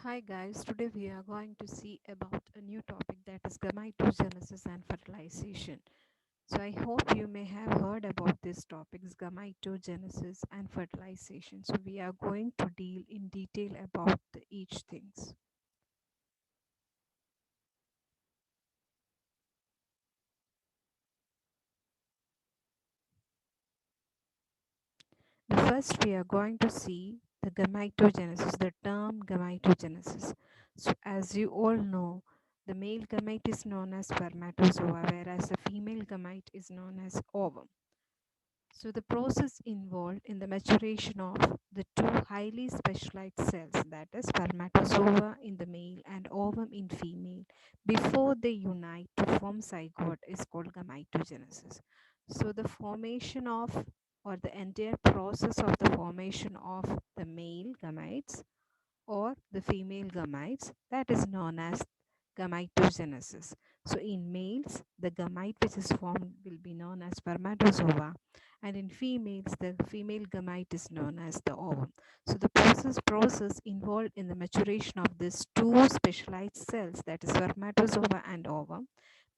Hi guys, today we are going to see about a new topic that is gametogenesis and fertilization. So I hope you may have heard about these topics, gametogenesis and fertilization. So we are going to deal in detail about each things. The first we are going to see the gametogenesis, the term gametogenesis. So as you all know, the male gamete is known as spermatozoa, whereas the female gamete is known as ovum. So the process involved in the maturation of the two highly specialized cells, that is spermatozoa in the male and ovum in female, before they unite to form zygote is called gametogenesis. So the formation of or the entire process of the formation of the male gametes or the female gametes, that is known as gametogenesis. So in males, the gamete which is formed will be known as spermatozoa, and in females, the female gamete is known as the ovum. So the process involved in the maturation of these two specialized cells, that is spermatozoa and ovum,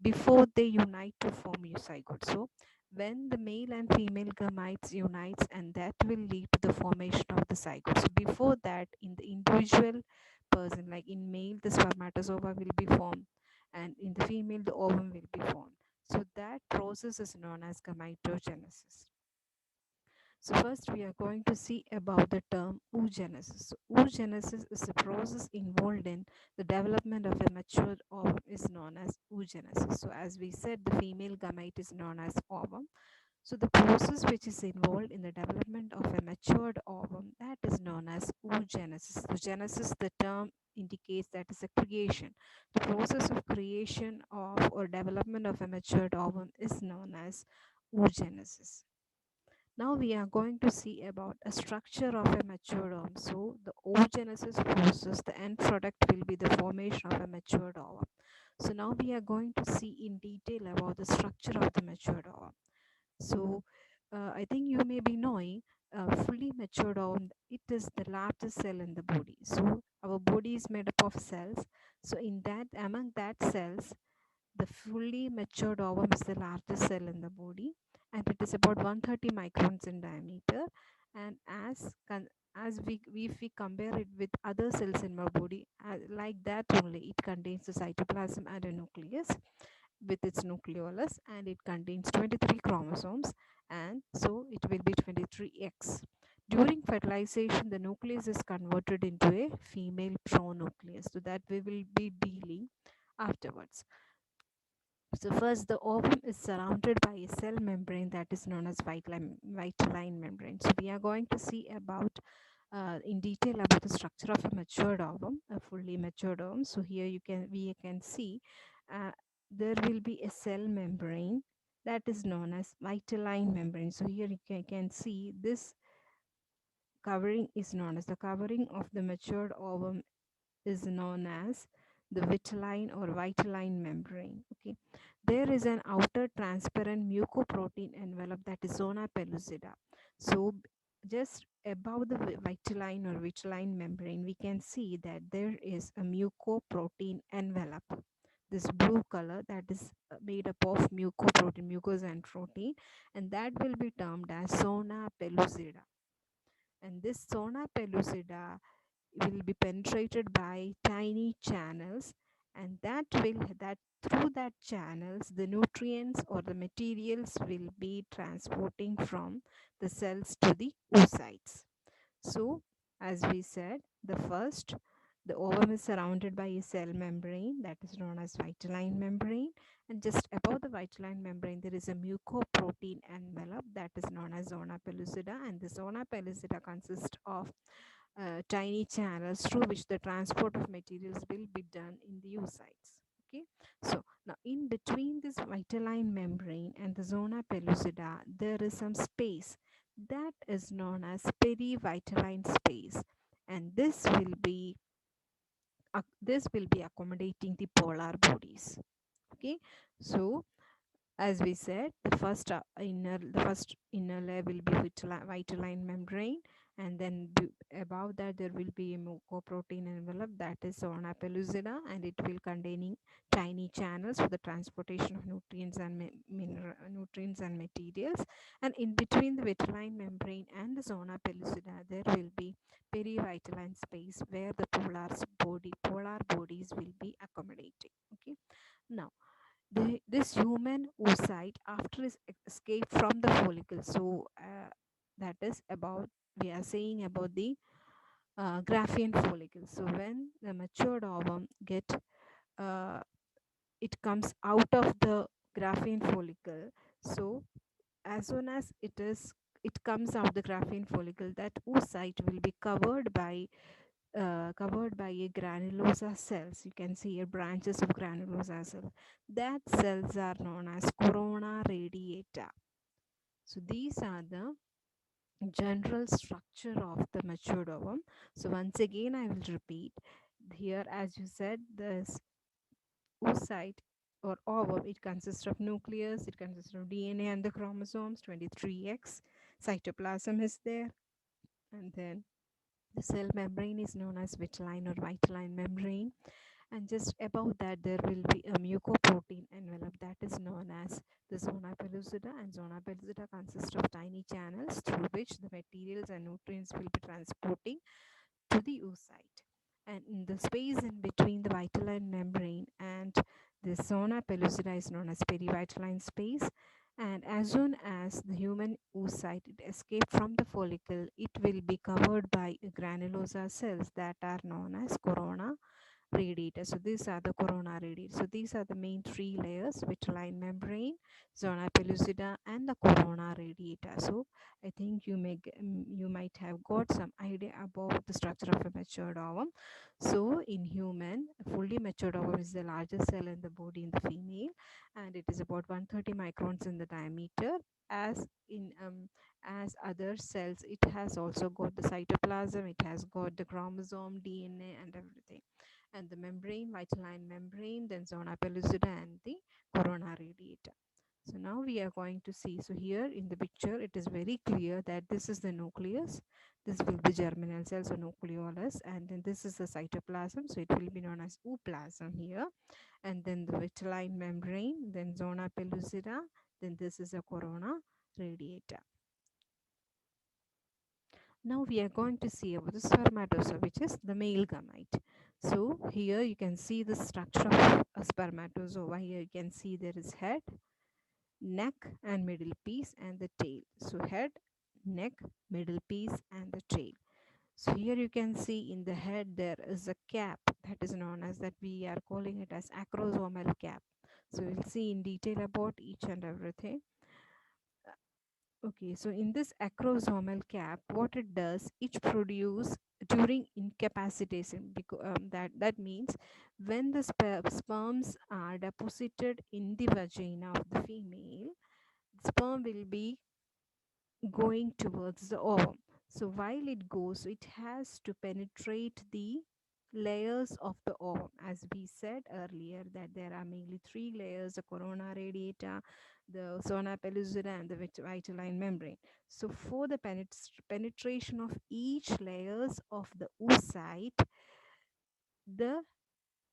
before they unite to form euzygote. So when the male and female gametes unites, and that will lead to the formation of the zygote. So before that, in the individual person, like in male the spermatozoa will be formed, and in the female the ovum will be formed. So that process is known as gametogenesis. So first we are going to see about the term oogenesis. So oogenesis is a process involved in the development of a mature ovum is known as oogenesis. So as we said, the female gamete is known as ovum. So the process which is involved in the development of a matured ovum, that is known as oogenesis. So genesis, the term indicates that is a creation. The process of creation of or development of a matured ovum is known as oogenesis. Now we are going to see about a structure of a matured ovum. So the oogenesis process, the end product will be the formation of a matured ovum. So now we are going to see in detail about the structure of the matured ovum. So I think you may be knowing fully matured ovum, it is the largest cell in the body. So our body is made up of cells. So in that, among that cells, the fully matured ovum is the largest cell in the body, and it is about 130 microns in diameter. And as we if we compare it with other cells in our body, like that only, it contains the cytoplasm and a nucleus with its nucleolus, and it contains 23 chromosomes, and so it will be 23x. During fertilization, the nucleus is converted into a female pronucleus, so that we will be dealing afterwards. So first, the ovum is surrounded by a cell membrane that is known as vitelline membrane. So we are going to see about in detail about the structure of a matured ovum, a fully matured ovum. So here we can see uh, there will be a cell membrane that is known as vitelline membrane. So here you can see this covering is known as the covering of the matured ovum is known as the vitelline membrane. Okay, there is an outer transparent mucoprotein envelope, that is zona pellucida. So just above the vitelline membrane, we can see that there is a mucoprotein envelope, this blue color, that is made up of mucoprotein, mucus and protein, and that will be termed as zona pellucida. And this zona pellucida will be penetrated by tiny channels, and that through that channels the nutrients or the materials will be transporting from the cells to the oocytes. So as we said, the ovum is surrounded by a cell membrane that is known as vitelline membrane, and just above the vitelline membrane there is a mucoprotein envelope that is known as zona pellucida, and the zona pellucida consists of tiny channels through which the transport of materials will be done in the oocytes. Okay, so now in between this vitelline membrane and the zona pellucida, there is some space that is known as perivitelline space, and this will be accommodating the polar bodies. Okay, so as we said, the first inner layer will be vitelline membrane, and then above that there will be a mucoprotein envelope, that is zona pellucida, and it will containing tiny channels for the transportation of nutrients and nutrients and materials. And in between the vitelline membrane and the zona pellucida there will be perivitelline space where the polar bodies will be accommodating. Okay, now this human oocyte after its escape from the follicle, so that is about, we are saying about the Graafian follicle. So when the matured ovum uh, it comes out of the Graafian follicle, so as soon as it comes out the Graafian follicle, that oocyte will be covered by a granulosa cells. You can see here branches of granulosa cell. That cells are known as corona radiata. So these are the general structure of the matured ovum. So once again I will repeat here, as you said, this oocyte or ovum, it consists of nucleus, it consists of DNA and the chromosomes 23x, cytoplasm is there, and then the cell membrane is known as vitelline or vitelline membrane, and just above that there will be a mucoprotein envelope that is known as the zona pellucida, and zona pellucida consists of tiny channels through which the materials and nutrients will be transporting to the oocyte. And in the space in between the vitelline membrane and the zona pellucida is known as perivitelline space. And as soon as the human oocyte it escaped from the follicle, it will be covered by granulosa cells that are known as corona radiata. So these are the corona radiata. So these are the main three layers: vitelline membrane, zona pellucida, and the corona radiata. So I think you might have got some idea about the structure of a matured ovum. So in human, a fully matured ovum is the largest cell in the body in the female, and it is about 130 microns in the diameter. As in as other cells, it has also got the cytoplasm, it has got the chromosome, DNA, and everything, and the membrane, vitelline membrane, then zona pellucida, and the corona radiata. So now we are going to see. So here in the picture, it is very clear that this is the nucleus. This will be germinal cells or nucleolus, and then this is the cytoplasm. So it will be known as ooplasm here, and then the vitelline membrane, then zona pellucida, then this is a corona radiata. Now we are going to see about the spermatozoa, which is the male gamete. So here you can see the structure of a spermatozoa. Here you can see there is head, neck and middle piece, and the tail. So head, neck, middle piece, and the tail. So here you can see in the head there is a cap that is known as, that we are calling it as acrosomal cap. So we'll see in detail about each and everything. Okay, so in this acrosomal cap, what it does, it produce during incapacitation, because that means when the sperms are deposited in the vagina of the female, sperm will be going towards the ovum. So while it goes, it has to penetrate the layers of the ovum. As we said earlier, that there are mainly three layers: the corona radiata, the zona pellucida, and the vitelline membrane. So for the penetration of each layers of the oocyte, the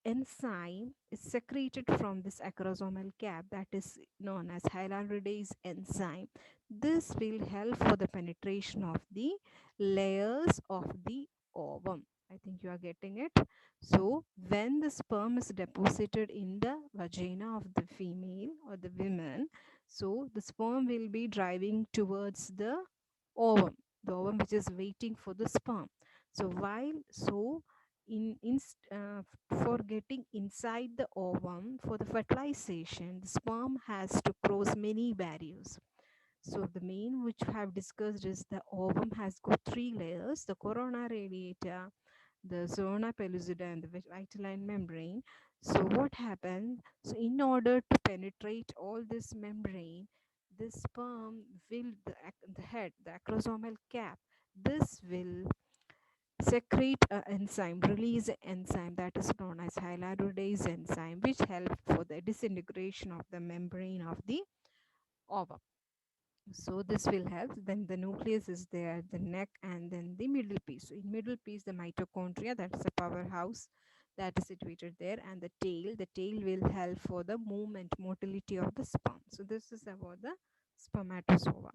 enzyme is secreted from this acrosomal cap, that is known as hyaluronidase enzyme. This will help for the penetration of the layers of the ovum. I think you are getting it. So when the sperm is deposited in the vagina of the female or the women, so the sperm will be driving towards the ovum which is waiting for the sperm. So for getting inside the ovum for the fertilization, the sperm has to cross many barriers. So the main which I have discussed is the ovum has got three layers: the corona radiata, the zona pellucida, and the vitelline membrane. So what happens? So in order to penetrate all this membrane, this sperm will the head, the acrosomal cap. This will secrete an enzyme, release an enzyme that is known as hyaluronidase enzyme, which helps for the disintegration of the membrane of the ovum. So this will help. Then the nucleus is there, the neck, and then the middle piece. So in middle piece, the mitochondria, that's the powerhouse that is situated there, and the tail. The tail will help for the movement, motility of the sperm. So this is about the spermatozoa.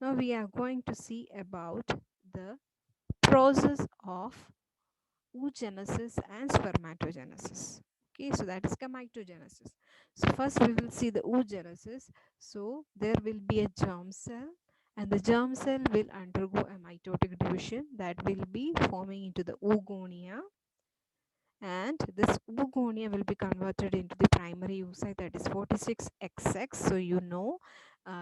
Now we are going to see about the process of oogenesis and spermatogenesis. Okay, so that is gametogenesis. So first we will see the oogenesis. So there will be a germ cell, and the germ cell will undergo a mitotic division that will be forming into the oogonia, and this oogonia will be converted into the primary oocyte, that is 46XX. So you know,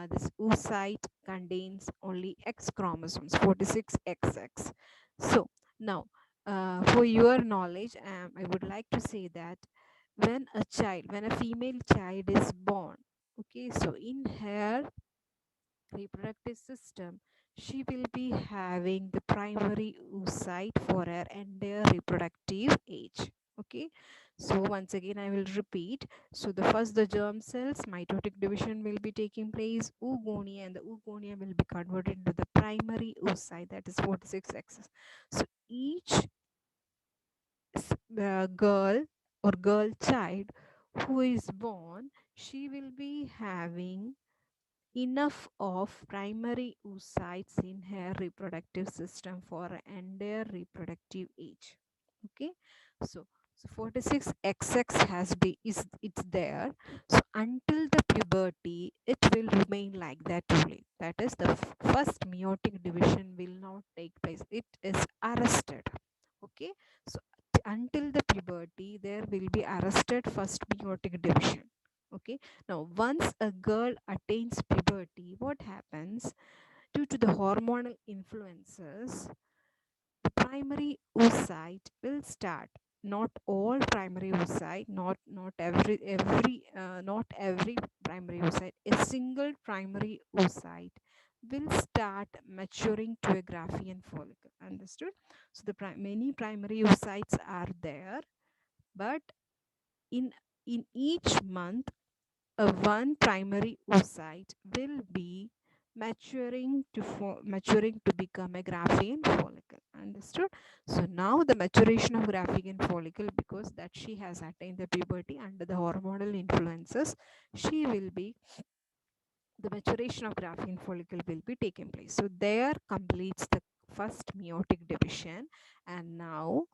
this oocyte contains only X chromosomes, 46XX. So now, for your knowledge, I would like to say that when a female child is born, okay, so in her reproductive system, she will be having the primary oocyte for her entire reproductive age. Okay, so once again I will repeat. So the first, the germ cells mitotic division will be taking place, oogonia, and the oogonia will be converted into the primary oocyte, that is 46 axis. So each girl or girl child who is born, she will be having enough of primary oocytes in her reproductive system for entire reproductive age. Okay, so 46XX has been is it's there. So until the puberty it will remain like that only, that is the first meiotic division will not take place, it is arrested. Okay, so until the puberty there will be arrested first meiotic division. Okay, now once a girl attains puberty, what happens? Due to the hormonal influences, the primary oocyte will start. Not all primary oocyte, not every primary oocyte. A single primary oocyte will start maturing to a Graafian follicle. Understood? So the many primary oocytes are there, but in in each month one primary oocyte will be maturing to become a Graafian follicle. Understood? So now the maturation of Graafian follicle, because that she has attained the puberty under the hormonal influences, she will be the maturation of Graafian follicle will be taking place. So there completes the first meiotic division, and now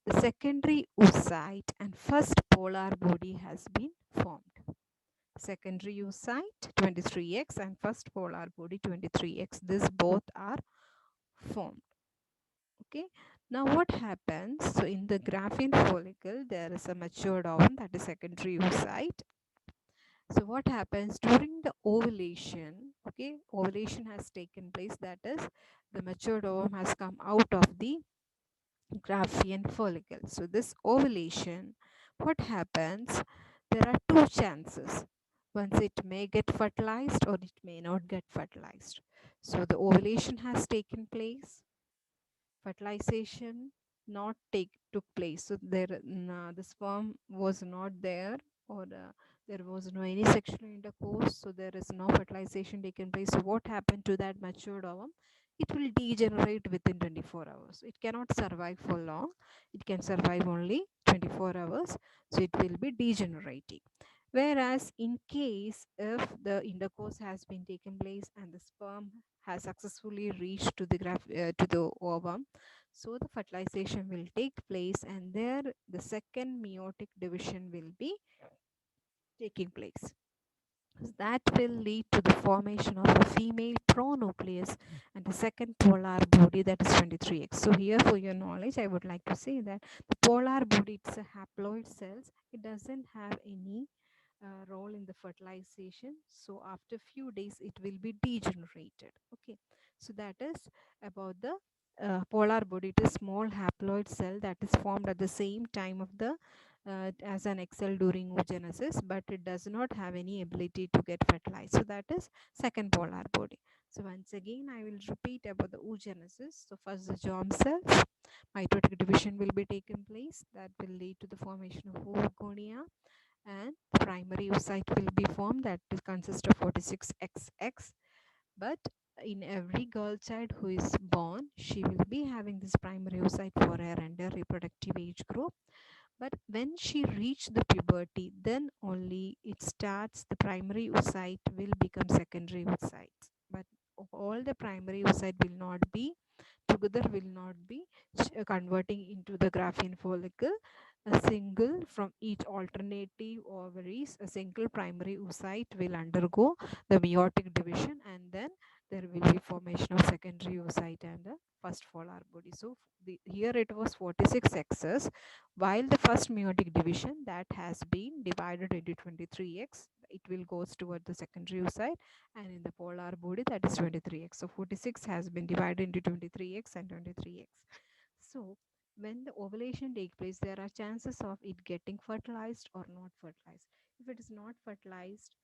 the secondary oocyte and first polar body has been formed. Secondary oocyte 23X and first polar body 23X, this both are formed. Okay, now what happens? So in the Graafian follicle there is a matured ovum, that is secondary oocyte. So what happens during the ovulation? Okay, ovulation has taken place, that is the matured ovum has come out of the Graafian follicle. So this ovulation, what happens? There are two chances. Once it may get fertilized or it may not get fertilized. So the ovulation has taken place, fertilization not took place. So the sperm was not there, or there was no any sexual intercourse. So there is no fertilization taken place. So what happened to that matured ovum? It will degenerate within 24 hours. It cannot survive for long. It can survive only 24 hours. So it will be degenerating. Whereas in case if the intercourse has been taken place and the sperm has successfully reached to to the ovum, so the fertilization will take place, and there the second meiotic division will be taking place. That will lead to the formation of a female pronucleus and a second polar body, that is 23X. So here for your knowledge I would like to say that the polar body, it's a haploid cells, it doesn't have any role in the fertilization. So after few days it will be degenerated. Okay, so that is about the polar body. It is small haploid cell that is formed at the same time of the as an egg cell during oogenesis, but it does not have any ability to get fertilized. So that is second polar body. So once again I will repeat about the oogenesis. So first the germ cells mitotic division will be taken place, that will lead to the formation of oogonia, and the primary oocyte will be formed, that will consist of 46XX. But in every girl child who is born, she will be having this primary oocyte for her entire reproductive age group. But when she reached the puberty, then only it starts, the primary oocyte will become secondary oocytes. But all the primary oocyte will not be together, will not be converting into the graphene follicle. A single from each alternative ovaries, a single primary oocyte will undergo the meiotic division, and then there will be formation of secondary oocyte and the first polar body. So here it was 46 X's, while the first meiotic division that has been divided into 23X, it will goes toward the secondary oocyte, and in the polar body that is 23X. So 46 has been divided into 23X and 23X. So when the ovulation takes place, there are chances of it getting fertilized or not fertilized. If it is not fertilized,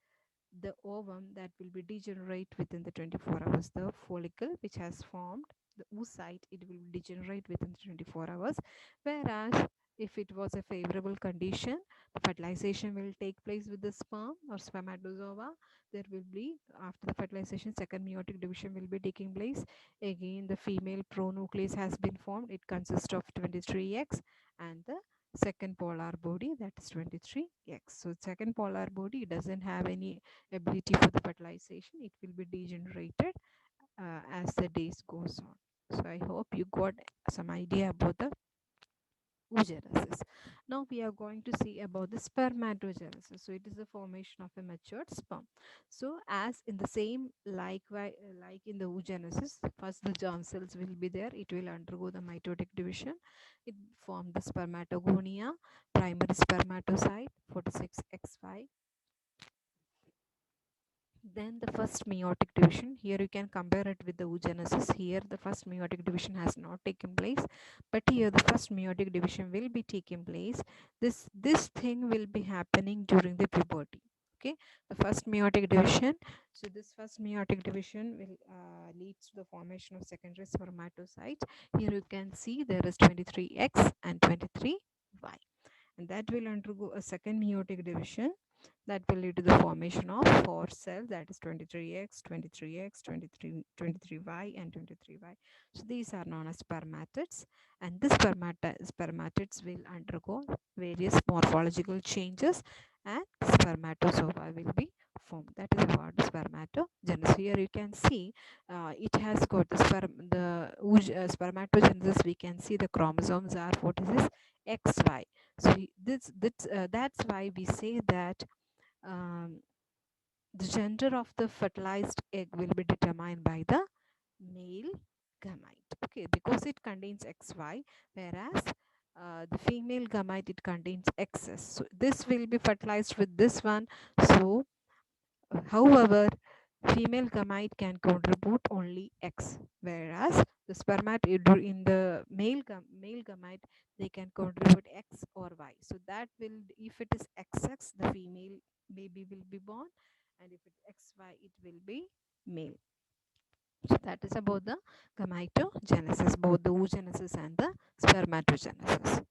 the ovum that will be degenerate within the 24 hours. The follicle which has formed, the oocyte, it will degenerate within the 24 hours. Whereas if it was a favorable condition, the fertilization will take place with the sperm or spermatozoa. There will be, after the fertilization, second meiotic division will be taking place. Again, the female pronucleus has been formed. It consists of 23X, and the second polar body, that is 23X. So second polar body doesn't have any ability for the fertilization. It will be degenerated as the days goes on. So I hope you got some idea about the oogenesis. Now we are going to see about the spermatogenesis. So it is the formation of a matured sperm. So as in the same like in the oogenesis, first the germ cells will be there. It will undergo the mitotic division. It form the spermatogonia, primary spermatocyte 46XY. Then the first meiotic division. Here you can compare it with the oogenesis. Here the first meiotic division has not taken place, but here the first meiotic division will be taking place. This thing will be happening during the puberty. Okay, the first meiotic division. So this first meiotic division will leads to the formation of secondary spermatocyte. Here you can see there is 23X and 23Y, and that will undergo a second meiotic division that will lead to the formation of four cells, that is 23X, 23X, 23Y, and 23Y. So these are known as spermatids, and this spermatids will undergo various morphological changes, and spermatozoa will be formed. That is about spermatogenesis. Here you can see it has got spermatogenesis. We can see the chromosomes are 46 XY. So that's why we say that um, the gender of the fertilized egg will be determined by the male gamete. Okay, because it contains XY, whereas the female gamete, it contains XS. So this will be fertilized with this one. So however, female gamete can contribute only X, whereas the spermatid in the male gamete, they can contribute X or Y. So that will, if it is XX, the female baby will be born, and if it's XY, it will be male. So that is about the gametogenesis, both the oogenesis and the spermatogenesis.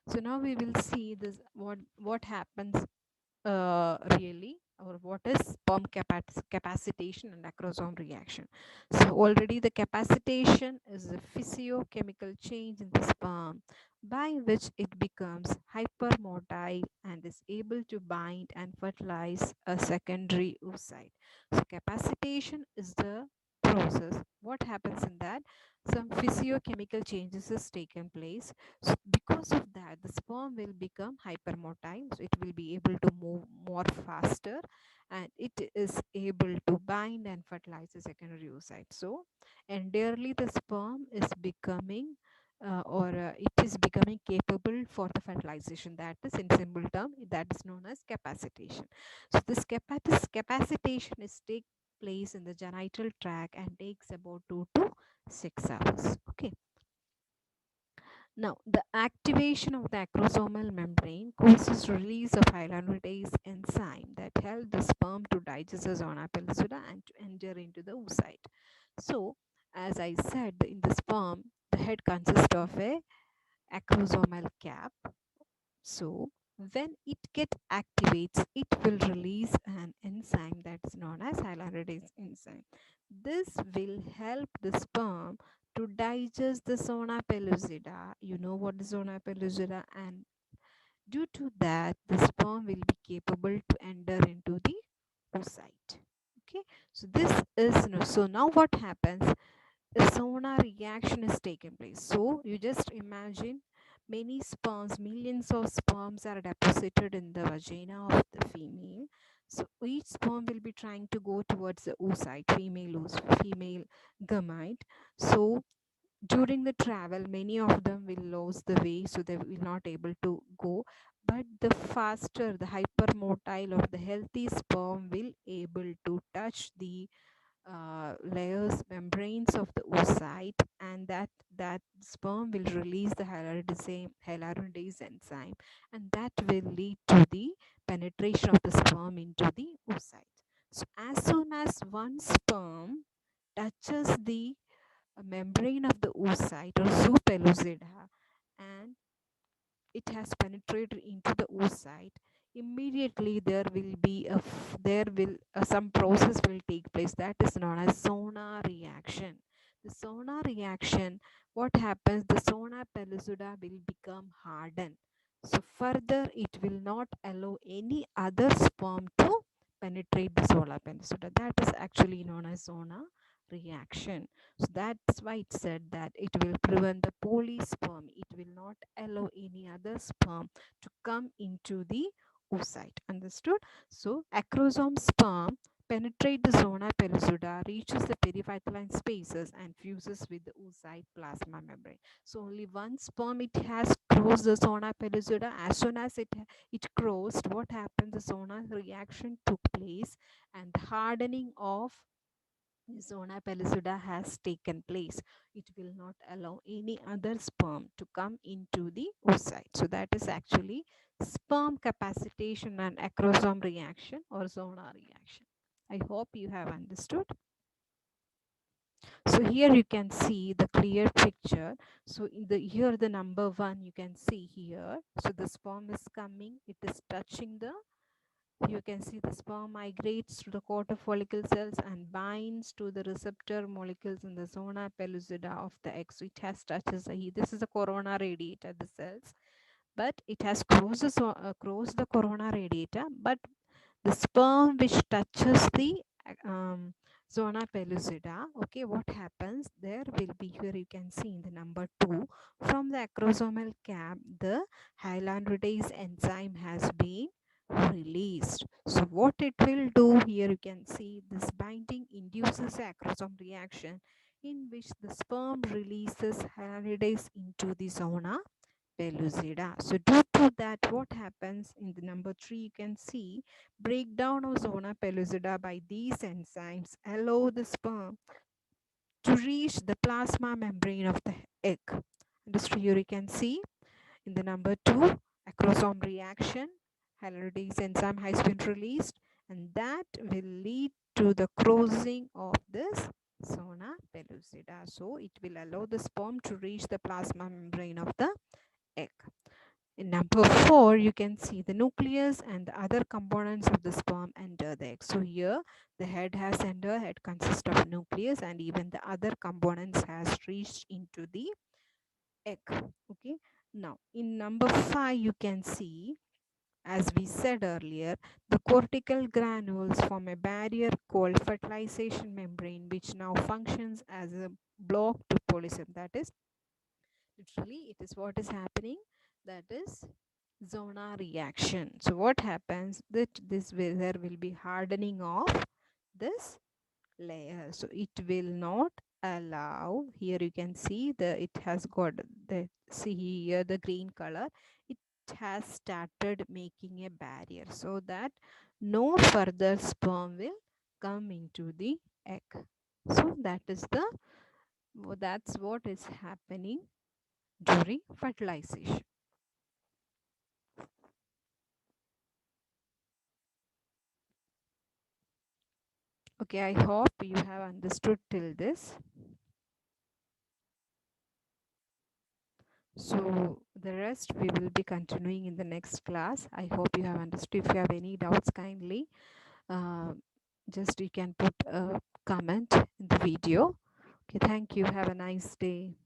So now we will see this, what happens really, or what is sperm capacitation and acrosome reaction. So already the capacitation is a physiochemical change in the sperm by which it becomes hypermotile and is able to bind and fertilize a secondary oocyte. So capacitation is the process. What happens in that? Some physiochemical changes is taken place. So because of that, the sperm will become hypermotile. So it will be able to move more faster, and it is able to bind and fertilize the secondary oocyte. So entirely the sperm is becoming it is becoming capable for the fertilization. That is, in simple term, that is known as capacitation. So this capacitation is take place in the genital tract and takes about 2 to 6 hours. Okay. Now, the activation of the acrosomal membrane causes release of hyaluronidase enzyme that help the sperm to digest the zona pellucida and to enter into the oocyte. So, as I said, in the sperm, the head consists of a acrosomal cap. So, When it get activates, it will release an enzyme that is known as hyaluronidase enzyme. This will help the sperm to digest the zona pellucida. You know what is zona pellucida, and due to that, the sperm will be capable to enter into the oocyte. Okay, so this is so now what happens? A sonar reaction is taking place. So you just imagine many sperms, millions of sperms are deposited in the vagina of the female. So each sperm will be trying to go towards the oocyte, female gamete. So during the travel, many of them will lose the way, so they will not able to go. But the faster, the hypermotile of the healthy sperm will able to touch the layers membranes of the oocyte, and that sperm will release the hyaluronidase enzyme, and that will lead to the penetration of the sperm into the oocyte. So as soon as one sperm touches the membrane of the oocyte or zoopellucida, and it has penetrated into the oocyte, immediately there will some process will take place that is known as sonar reaction. The sonar reaction, what happens? The sonar pellucida will become hardened. So further, it will not allow any other sperm to penetrate the solar pellucida. That is actually known as sonar reaction. So that's why it said that it will prevent the polysperm. It will not allow any other sperm to come into the oocyte. Understood? So acrosome sperm penetrate the zona pellucida, reaches the perivitalized spaces and fuses with the oocyte plasma membrane. So only one sperm it has crossed the zona pellucida. As soon as it crossed, what happened? The zona reaction took place and hardening of zona pellucida has taken place. It will not allow any other sperm to come into the oocyte. So that is actually sperm capacitation and acrosome reaction or zona reaction. I hope you have understood. So here you can see the clear picture. So in the here the number 1 you can see here. So the sperm is coming, it is touching the, you can see the sperm migrates to the quarter follicle cells and binds to the receptor molecules in the zona pellucida of the egg. So it has touches this is the corona radiata, the cells, but it has crossed the corona radiata, but the sperm which touches the um, zona pellucida, okay, what happens? There will be, here you can see in the number 2, from the acrosomal cap, the hyaluronidase enzyme has been released. So what it will do, here you can see this binding induces a acrosome reaction in which the sperm releases hyaluronidase into the zona pellucida. So due to that, what happens in the number 3, you can see breakdown of zona pellucida by these enzymes allow the sperm to reach the plasma membrane of the egg. Understood? Here you can see in the number 2, acrosome reaction, hyaluronidase enzyme has been released, and that will lead to the crossing of this zona pellucida. So it will allow the sperm to reach the plasma membrane of the egg. In number 4, you can see the nucleus and the other components of the sperm enter the egg. So here the head has entered, head consists of nucleus, and even the other components has reached into the egg. Okay. Now in number 5, you can see, as we said earlier, the cortical granules form a barrier called fertilization membrane, which now functions as a block to polysperm. That is, literally, it is what is happening. That is zona reaction. So what happens? That there will be hardening of this layer. So it will not allow. Here you can see it has got the, see here the green color. It has started making a barrier so that no further sperm will come into the egg. So that's what is happening during fertilization. Okay, I hope you have understood till this. So the rest we will be continuing in the next class. I hope you have understood. If you have any doubts, kindly uh, just you can put a comment in the video. Okay, thank you. Have a nice day.